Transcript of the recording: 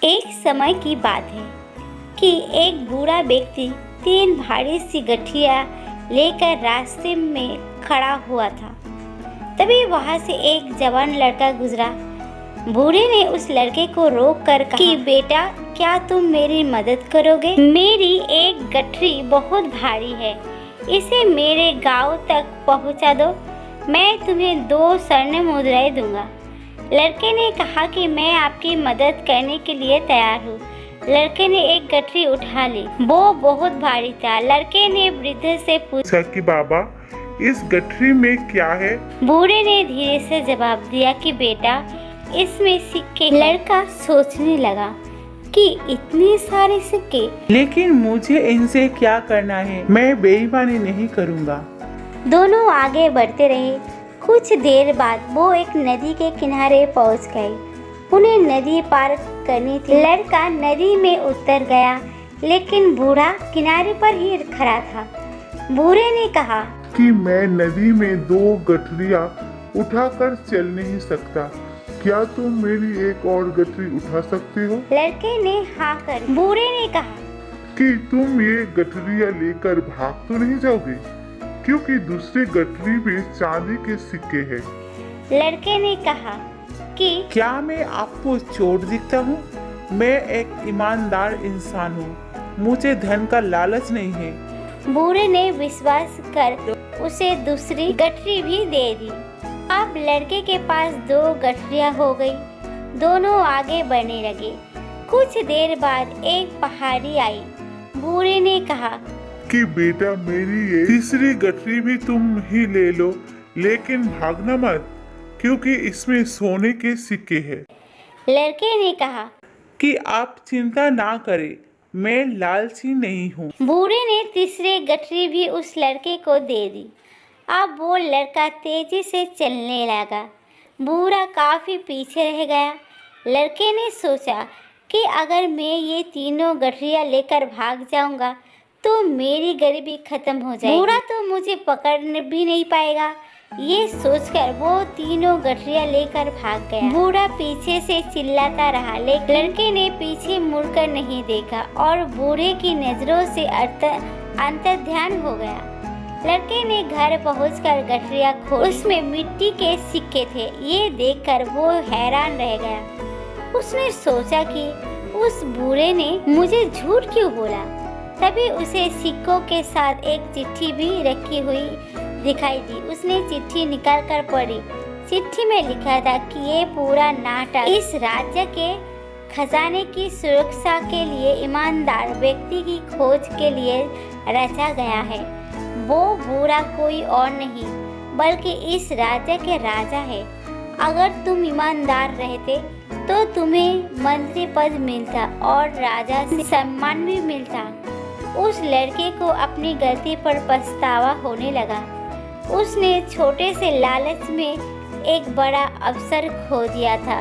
एक समय की बात है कि एक बूढ़ा व्यक्ति 3 भारी सी गठरियाँ लेकर रास्ते में खड़ा हुआ था। तभी वहां से एक जवान लड़का गुजरा। बूढ़े ने उस लड़के को रोक कर कहा कि बेटा, क्या तुम मेरी मदद करोगे? मेरी एक गठरी बहुत भारी है, इसे मेरे गांव तक पहुंचा दो, मैं तुम्हें 2 स्वर्ण मुद्राएं दूंगा। लड़के ने कहा कि मैं आपकी मदद करने के लिए तैयार हूँ। लड़के ने एक गठरी उठा ली, वो बहुत भारी था। लड़के ने वृद्ध से पूछा कि बाबा, इस गठरी में क्या है? बूढ़े ने धीरे से जवाब दिया कि बेटा, इसमें सिक्के। लड़का सोचने लगा कि इतने सारे सिक्के, लेकिन मुझे इनसे क्या करना है? मैं बेईमानी नहीं करूँगा। दोनों आगे बढ़ते रहे। कुछ देर बाद वो एक नदी के किनारे पहुंच गए। उन्हें नदी पार करनी थी। लड़का नदी में उतर गया, लेकिन बूढ़ा किनारे पर ही खड़ा था। बूढ़े ने कहा कि मैं नदी में 2 गठरियाँ उठाकर चल नहीं सकता, क्या तुम मेरी एक और गठरी उठा सकते हो? लड़के ने हाँ कर। बूढ़े ने कहा कि तुम ये गठरियाँ लेकर भाग तो नहीं जाओगे, क्योंकि दूसरी गठरी में चांदी के सिक्के हैं। लड़के ने कहा कि क्या मैं आपको चोर दिखता हूँ? मैं एक ईमानदार इंसान हूँ, मुझे धन का लालच नहीं है। बूढ़े ने विश्वास कर उसे दूसरी गठरी भी दे दी। अब लड़के के पास 2 गठरियाँ हो गई। दोनों आगे बढ़ने लगे। कुछ देर बाद एक पहाड़ी आई। बूढ़े ने कहा कि बेटा, मेरी ये तीसरी गठरी भी तुम ही ले लो, लेकिन भागना मत, क्योंकि इसमें सोने के सिक्के हैं। लड़के ने कहा कि आप चिंता ना करें, मैं लालची नहीं हूँ। बूढ़े ने तीसरी गठरी भी उस लड़के को दे दी। अब वो लड़का तेजी से चलने लगा। बूढ़ा काफी पीछे रह गया। लड़के ने सोचा कि अगर मैं ये तीनों गठरियाँ लेकर भाग जाऊंगा तो मेरी गरीबी खत्म हो जाएगी। बूढ़ा तो मुझे पकड़ भी नहीं पाएगा। ये सोचकर वो तीनों गठरियाँ लेकर भाग गया। बूढ़ा पीछे से चिल्लाता रहा, लेकिन लड़के ने पीछे मुड़कर नहीं देखा और बूढ़े की नजरों से अंतर्ध्यान हो गया। लड़के ने घर पहुंचकर गठरियाँ खोली। उसमें मिट्टी के सिक्के थे। ये देखकर वो हैरान रह गया। उसने सोचा कि उस बूढ़े ने मुझे झूठ क्यों बोला। तभी उसे सिक्कों के साथ एक चिट्ठी भी रखी हुई दिखाई दी। उसने चिट्ठी निकालकर पढ़ी। चिट्ठी में लिखा था कि ये पूरा नाटक इस राज्य के खजाने की सुरक्षा के लिए ईमानदार व्यक्ति की खोज के लिए रचा गया है। वो बूढ़ा कोई और नहीं बल्कि इस राज्य के राजा है। अगर तुम ईमानदार रहते तो तुम्हें मंत्री पद मिलता और राजा से सम्मान भी मिलता। उस लड़के को अपनी गलती पर पछतावा होने लगा। उसने छोटे से लालच में एक बड़ा अवसर खो दिया था।